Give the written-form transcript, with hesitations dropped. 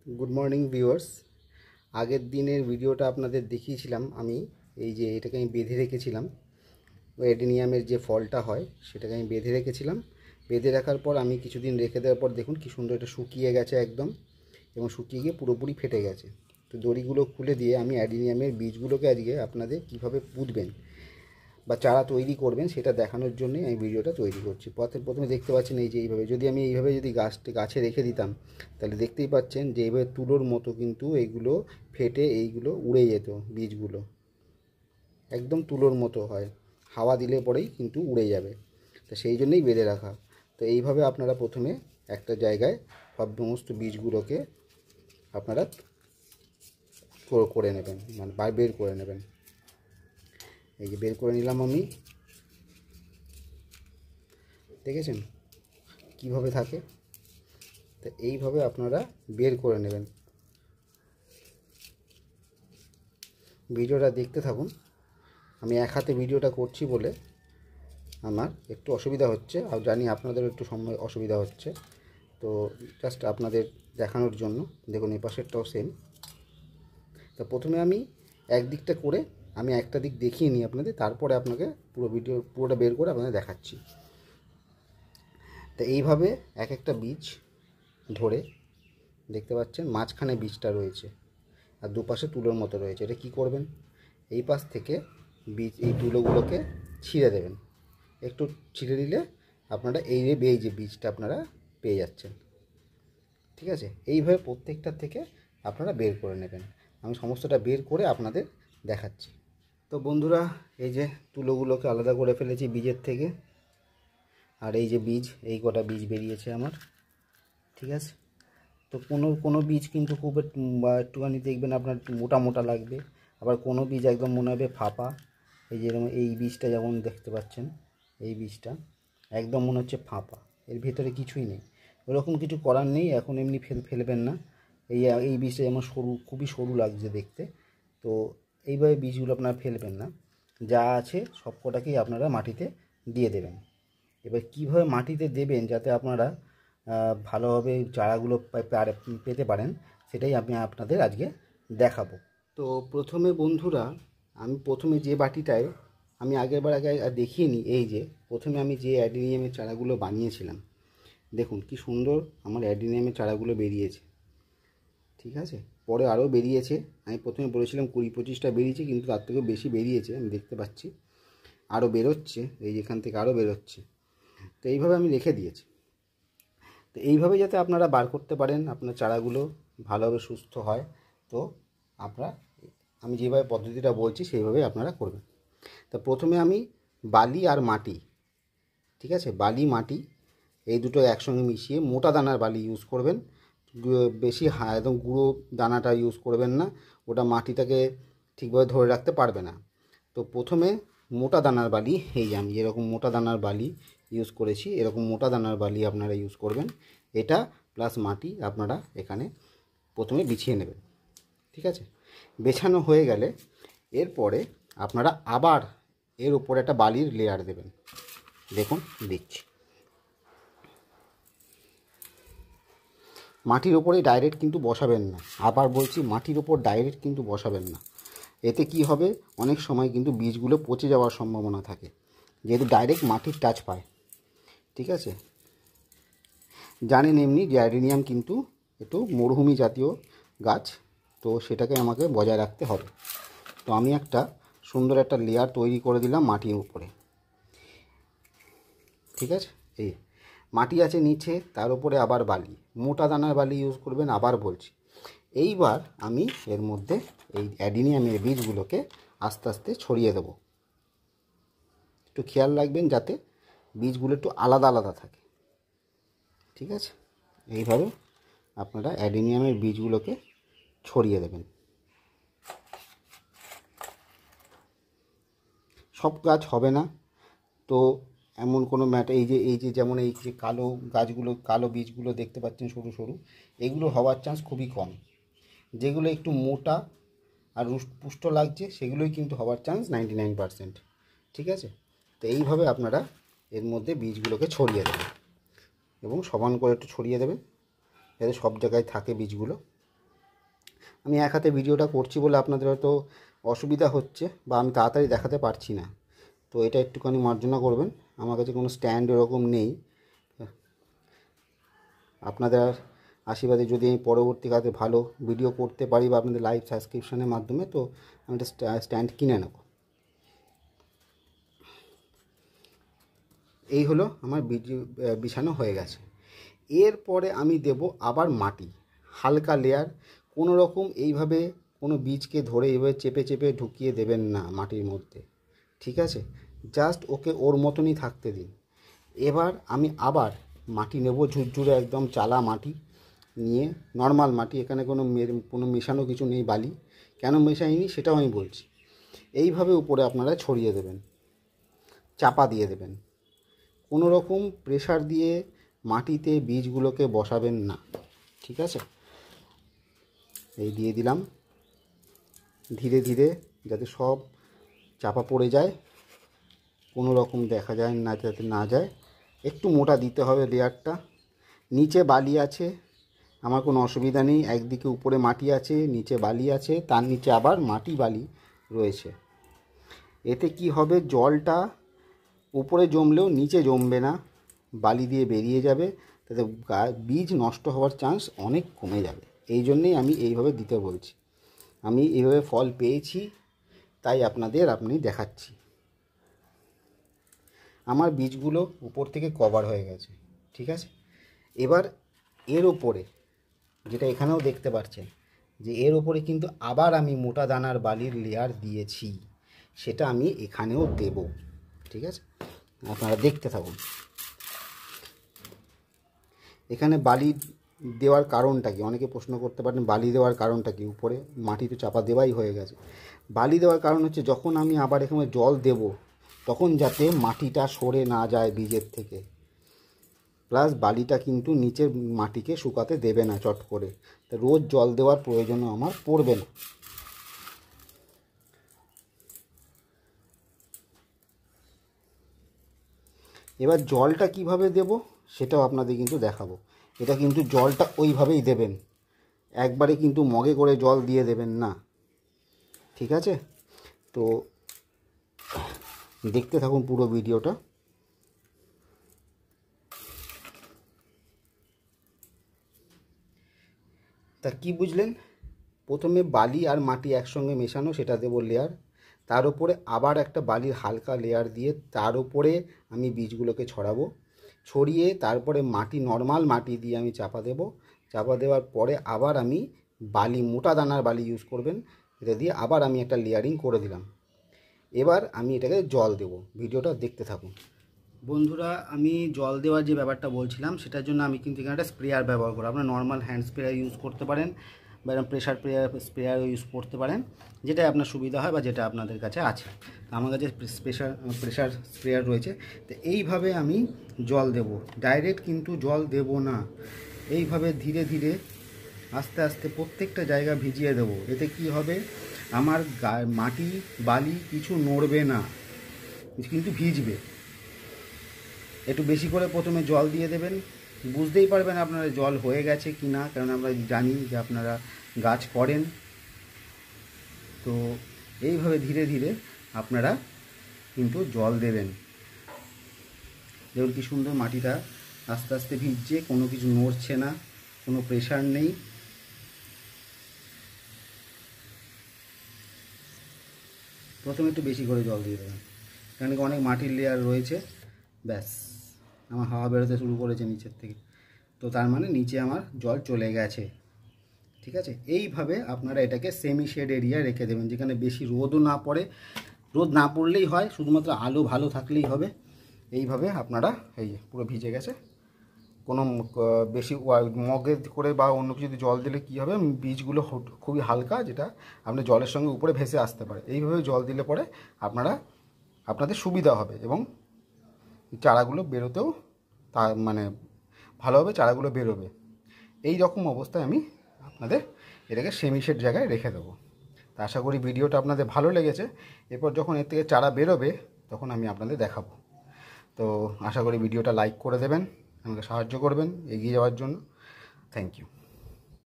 Good morning viewers. আগের দিনের ভিডিওটা আপনাদের দেখিয়েছিলাম আমি এই যে এটাকে আমি বেঁধে রেখেছিলাম। অ্যাডেনিয়ামের যে ফলটা হয় সেটাকে আমি বেঁধে রেখেছিলাম। বেঁধে রাখার পর আমি কিছুদিন রেখে দেওয়ার পর দেখুন কি সুন্দর এটা শুকিয়ে গেছে একদম, এবং শুকিয়ে গিয়ে পুরোপুরি ফেটে গেছে। তো দড়িগুলো খুলে দিয়ে আমি অ্যাডেনিয়ামের বীজগুলোকে আজকে আপনাদের কীভাবে পুঁতবেন বা চারা তৈরি করবেন সেটা দেখানোর জন্যই আমি ভিডিওটা তৈরি করছি। প্রথমে দেখতে পাচ্ছেন এই যে এইভাবে যদি আমি এইভাবে যদি গাছে রেখে দিতাম তাহলে দেখতেই পাচ্ছেন যে এইভাবে তুলোর মতো কিন্তু এইগুলো ফেটে এইগুলো উড়ে যেত, বীজগুলো একদম তুলোর মতো হয়, হাওয়া দিলে পরেই কিন্তু উড়ে যাবে। তো সেই জন্যই বেঁধে রাখা। তো এইভাবে আপনারা প্রথমে একটা জায়গায় সমস্ত বীজগুলোকে আপনারা করে নেবেন, মানে বের করে নেবেন। এই যে বের করে নিলাম আমি, দেখেছেন কিভাবে থাকে। তো এইভাবে আপনারা বের করে নেবেন। ভিডিওটা দেখতে থাকুন। আমি এক হাতে ভিডিওটা করছি বলে আমার একটু অসুবিধা হচ্ছে, আর জানি আপনাদেরও একটু সময় অসুবিধা হচ্ছে। তো জাস্ট আপনাদের দেখানোর জন্য দেখুন এই পাশেরটাও সেম। তো প্রথমে আমি একদিকটা করে আমি একটা দিক দেখিয়ে নিই আপনাদের, তারপরে আপনাকে পুরোটা বের করে আপনাদের দেখাচ্ছি। তো এইভাবে এক একটা বীজ ধরে দেখতে পাচ্ছেন মাঝখানে বীজটা রয়েছে আর দুপাশে তুলোর মতো রয়েছে। এটা কি করবেন, এই পাশ থেকে এই তুলোগুলোকে ছিঁড়ে দেবেন। একটু ছিঁড়ে দিলে আপনারা এই যে বীজটা আপনারা পেয়ে যাচ্ছেন। ঠিক আছে, এইভাবে প্রত্যেকটা থেকে আপনারা বের করে নেবেন। আমি সমস্তটা বের করে আপনাদের দেখাচ্ছি। তো বন্ধুরা, এই যে তুলোগুলোকে আলাদা করে ফেলেছি বীজের থেকে, আর এই যে বীজ, এই কটা বীজ বেরিয়েছে আমার। ঠিক আছে, তো কোনো বীজ কিন্তু খুব একটুখানি দেখবেন আপনার মোটা মোটা লাগবে, আবার কোনো বীজ একদম মনে হবে ফাঁপা। এই যেরকম এই বীজটা যেমন দেখতে পাচ্ছেন, এই বীজটা একদম মনে হচ্ছে ফাঁপা, এর ভেতরে কিছুই নেই। ওরকম কিছু করার নেই, এখন এমনি ফেলবেন না। এই বীজটা যেমন সরু, খুবই সরু লাগছে দেখতে। তো এইভাবে বীজগুলো আপনারা ফেলবেন না, যা আছে সব কটাকেই আপনারা মাটিতে দিয়ে দেবেন। এবার কীভাবে মাটিতে দেবেন যাতে আপনারা ভালোভাবে চারাগুলো পেতে পারেন, সেটাই আমি আপনাদের আজকে দেখাবো। তো প্রথমে বন্ধুরা, আমি প্রথমে যে বাটিটায় আমি আগে দেখিয়ে নিই। এই যে প্রথমে আমি যে অ্যাডেনিয়ামের চারাগুলো বানিয়েছিলাম, দেখুন কি সুন্দর আমার অ্যাডেনিয়ামের চারাগুলো বেরিয়েছে। ঠিক আছে, পরে আরও বেরিয়েছে। আমি প্রথমে বলেছিলাম 20-25টা বেরিয়েছে, কিন্তু তার থেকেও বেশি বেরিয়েছে আমি দেখতে পাচ্ছি। আরও বেরোচ্ছে, এই যেখান থেকে আরও বেরোচ্ছে। তো এইভাবে আমি রেখে দিয়েছি। তো এইভাবে যাতে আপনারা বার করতে পারেন, আপনার চারাগুলো ভালোভাবে সুস্থ হয়। তো আমি যেভাবে পদ্ধতিটা বলছি সেইভাবেই আপনারা করবেন। তো প্রথমে আমি বালি আর মাটি, ঠিক আছে, বালি মাটি এই দুটো একসঙ্গে মিশিয়ে, মোটা দানার বালি ইউজ করবেন, বেশি একদম গুঁড়ো দানাটা ইউজ করবেন না, ওটা মাটিটাকে ঠিকভাবে ধরে রাখতে পারবে না। তো প্রথমে মোটা দানার বালি, এই যে আমি যেরকম মোটা দানার বালি ইউজ করেছি, এরকম মোটা দানার বালি আপনারা ইউজ করবেন। এটা প্লাস মাটি আপনারা এখানে প্রথমে বিছিয়ে নেবেন। ঠিক আছে, বেছানো হয়ে গেলে এরপরে আপনারা আবার এর উপরে একটা বালির লেয়ার দেবেন। দেখুন দিচ্ছি, মাটির ওপরে ডাইরেক্ট কিন্তু বসাবেন না। আবার বলছি, মাটির ওপর ডাইরেক্ট কিন্তু বসাবেন না। এতে কি হবে, অনেক সময় কিন্তু বীজগুলো পচে যাওয়ার সম্ভাবনা থাকে, যেহেতু ডাইরেক্ট মাটির টাচ পায়। ঠিক আছে, জানেন এমনি যে অ্যাডেনিয়াম কিন্তু একটু মরুভূমি জাতীয় গাছ, তো সেটাকে আমাকে বজায় রাখতে হবে। তো আমি একটা সুন্দর একটা লেয়ার তৈরি করে দিলাম মাটির উপরে। ঠিক আছে, এই মাটি আছে নিচে, তার উপরে আবার বালি, মোটা দানার বালি ইউজ করবেন। আবার বলছি, এইবার আমি এর মধ্যে এই অ্যাডেনিয়ামের বীজগুলোকে আস্তে আস্তে ছড়িয়ে দেব। একটু খেয়াল রাখবেন যাতে বীজগুলো একটু আলাদা আলাদা থাকে। ঠিক আছে, এইভাবে আপনারা অ্যাডেনিয়ামের বীজগুলোকে ছড়িয়ে দেবেন। সব গাছ হবে না, তো এমন কোনো এই যে যেমন এই যে কালো গাছগুলো, কালো বীজগুলো দেখতে পাচ্ছেন সরু সরু, এগুলো হওয়ার চান্স খুবই কম। যেগুলো একটু মোটা আর পুষ্ট লাগছে সেগুলোই কিন্তু হওয়ার চান্স 99%। ঠিক আছে, তো এইভাবে আপনারা এর মধ্যে বীজগুলোকে ছড়িয়ে দেবেন, এবং সমান করে একটু ছড়িয়ে দেবেন যাতে সব জায়গায় থাকে বীজগুলো। আমি এক হাতে ভিডিওটা করছি বলে আপনাদের হয়তো অসুবিধা হচ্ছে বা আমি তাড়াতাড়ি দেখাতে পারছি না, তো এটা একটুখানি মার্জনা করবেন। আমার কাছে কোনো স্ট্যান্ড এরকম নেই, আপনাদের আশীর্বাদে যদি আমি পরবর্তীকালে ভালো ভিডিও করতে পারি বা আপনাদের লাইভ সাবস্ক্রিপশনের মাধ্যমে, তো আমি একটা স্ট্যান্ড কিনে নেব। এই হলো আমার বিছানো হয়ে গেছে। এরপরে আমি দেব আবার মাটি, হালকা লেয়ার। কোনো রকম এইভাবে কোনো বীজকে ধরে এইভাবে চেপে চেপে ঢুকিয়ে দেবেন না মাটির মধ্যে, ঠিক আছে? জাস্ট ওকে ওর মতনই থাকতে দিন। এবার আমি আবার মাটি নেব, ঝুরঝুরে একদম চালা মাটি নিয়ে, নর্মাল মাটি, এখানে কোনো মেশানো কিছু নেই বালি। কেন মেশাইনি সেটাও আমি বলছি। এইভাবে উপরে আপনারা ছড়িয়ে দেবেন, চাপা দিয়ে দেবেন। কোনো রকম প্রেশার দিয়ে মাটিতে বীজগুলোকে বসাবেন না, ঠিক আছে? এই দিয়ে দিলাম, ধীরে ধীরে যাতে সব চাপা পড়ে যায়, কোনো রকম দেখা যায় না, যাতে না যায়। একটু মোটা দিতে হবে লেয়ারটা। নিচে বালি আছে, আমার কোনো অসুবিধা নেই। একদিকে উপরে মাটি আছে, নিচে বালি আছে, তার নিচে আবার মাটি বালি রয়েছে। এতে কি হবে, জলটা উপরে জমলেও নিচে জমবে না, বালি দিয়ে বেরিয়ে যাবে, তাতে বীজ নষ্ট হওয়ার চান্স অনেক কমে যাবে। এই জন্যেই আমি এইভাবে দিতে বলছি। আমি এইভাবে ফল পেয়েছি, তাই আপনি দেখাচ্ছি। আমার বীজগুলো উপর থেকে কভার হয়ে গেছে, ঠিক আছে? এবার এর ওপরে, যেটা এখানেও দেখতে পাচ্ছেন যে এর ওপরে কিন্তু আবার আমি মোটা দানার বালির লেয়ার দিয়েছি, সেটা আমি এখানেও দেব, ঠিক আছে? আপনারা দেখতে থাকুন। এখানে বালি দেওয়ার কারণটা কি, অনেকে প্রশ্ন করতে পারেন বালি দেওয়ার কারণটা কি। উপরে মাটি তো চাপা দেওয়াই হয়ে গেছে। বালি দেওয়ার কারণ হচ্ছে, যখন আমি আবার এখানে জল দেব, তখন যাতে মাটিটা সরে না যায় বীজের থেকে। প্লাস বালিটা কিন্তু নিচের মাটিকে শুকাতে দেবে না চট করে, তা রোজ জল দেওয়ার প্রয়োজনও আমার পড়বে না। এবার জলটা কিভাবে দেব সেটাও আপনাদের কিন্তু দেখাবো। এটা কিন্তু জলটা ওইভাবেই দেবেন, একবারে কিন্তু মগে করে জল দিয়ে দেবেন না, ঠিক আছে? তো দেখতে থাকুন পুরো ভিডিওটা। তা কি বুঝলেন? প্রথমে বালি আর মাটি একসঙ্গে মেশানো, সেটা দেবো লেয়ার। তার উপরে আবার একটা বালির হালকা লেয়ার দিয়ে তার উপরে আমি বীজগুলোকে ছড়াবো। ছড়িয়ে তারপরে মাটি, নর্মাল মাটি দিয়ে আমি চাপা দেব। চাপা দেওয়ার পরে আবার আমি বালি, মোটা দানার বালি ইউজ করবেন, এটা দিয়ে আবার আমি একটা লেয়ারিং করে দিলাম। এবার আমি এটাকে জল দেব। ভিডিওটা দেখতে থাকুন। বন্ধুরা, আমি জল দেওয়ার যে ব্যাপারটা বলছিলাম, সেটার জন্য আমি কিন্তু এখানে একটা স্প্রেয়ার ব্যবহার করব। আপনারা নর্মাল হ্যান্ড স্প্রেয়ার ইউজ করতে পারেন বা এরকম প্রেশার স্প্রেয়ারও ইউজ করতে পারেন, যেটা আপনার সুবিধা হয় বা যেটা আপনাদের কাছে আছে। আমার কাছে প্রেশার স্প্রেয়ার রয়েছে। তো এইভাবে আমি জল দেব, ডাইরেক্ট কিন্তু জল দেব না। এইভাবে ধীরে ধীরে আস্তে আস্তে প্রত্যেকটা জায়গা ভিজিয়ে দেব। এতে কি হবে, আমার মাটি বালি কিছু নড়বে না, কিন্তু ভিজবে। একটু বেশি করে প্রথমে জল দিয়ে দেবেন, বুঝতেই পারবেন আপনারা জল হয়ে গেছে কি না, কারণ আমরা জানি যে আপনারা গাছ করেন। তো এইভাবে ধীরে ধীরে আপনারা কিন্তু জল দেবেন। দেখুন কি সুন্দর মাটিটা আস্তে আস্তে ভিজছে, কোনো কিছু নড়ছে না, কোনো প্রেশার নেই। প্রথমে একটু বেশি করে জল দিয়ে দেবেন, কারণ অনেক মাটির লেয়ার রয়েছে। ব্যাস, আমার হাওয়া বেরোতে শুরু করেছে নিচের থেকে, তো তার মানে নিচে আমার জল চলে গেছে, ঠিক আছে? এইভাবে আপনারা এটাকে সেমি শেড এরিয়ায় রেখে দেবেন, যেখানে বেশি রোদও না পড়ে। রোদ না পড়লেই হয়, শুধুমাত্র আলো ভালো থাকলেই হবে। এইভাবে আপনারা, এই যে পুরো ভিজে গেছে, কোনো বেশি মগে করে বা অন্য কিছু জল দিলে কী হবে, বীজগুলো খুবই হালকা, যেটা আপনার জলের সঙ্গে উপরে ভেসে আসতে পারে। এইভাবে জল দিলে পরে আপনাদের সুবিধা হবে এবং চারাগুলো বেরোতেও মানে ভালোভাবে চারাগুলো বেরোবে। এই রকম অবস্থায় আমি আপনাদের এটাকে সেমি শেড জায়গায় রেখে দেবো। তা আশা করি ভিডিওটা আপনাদের ভালো লেগেছে। এরপর যখন এর থেকে চারা বেরোবে তখন আমি আপনাদের দেখাবো। তো আশা করি ভিডিওটা লাইক করে দেবেন, আমাকে সাহায্য করবেন এগিয়ে যাওয়ার জন্য। Thank you.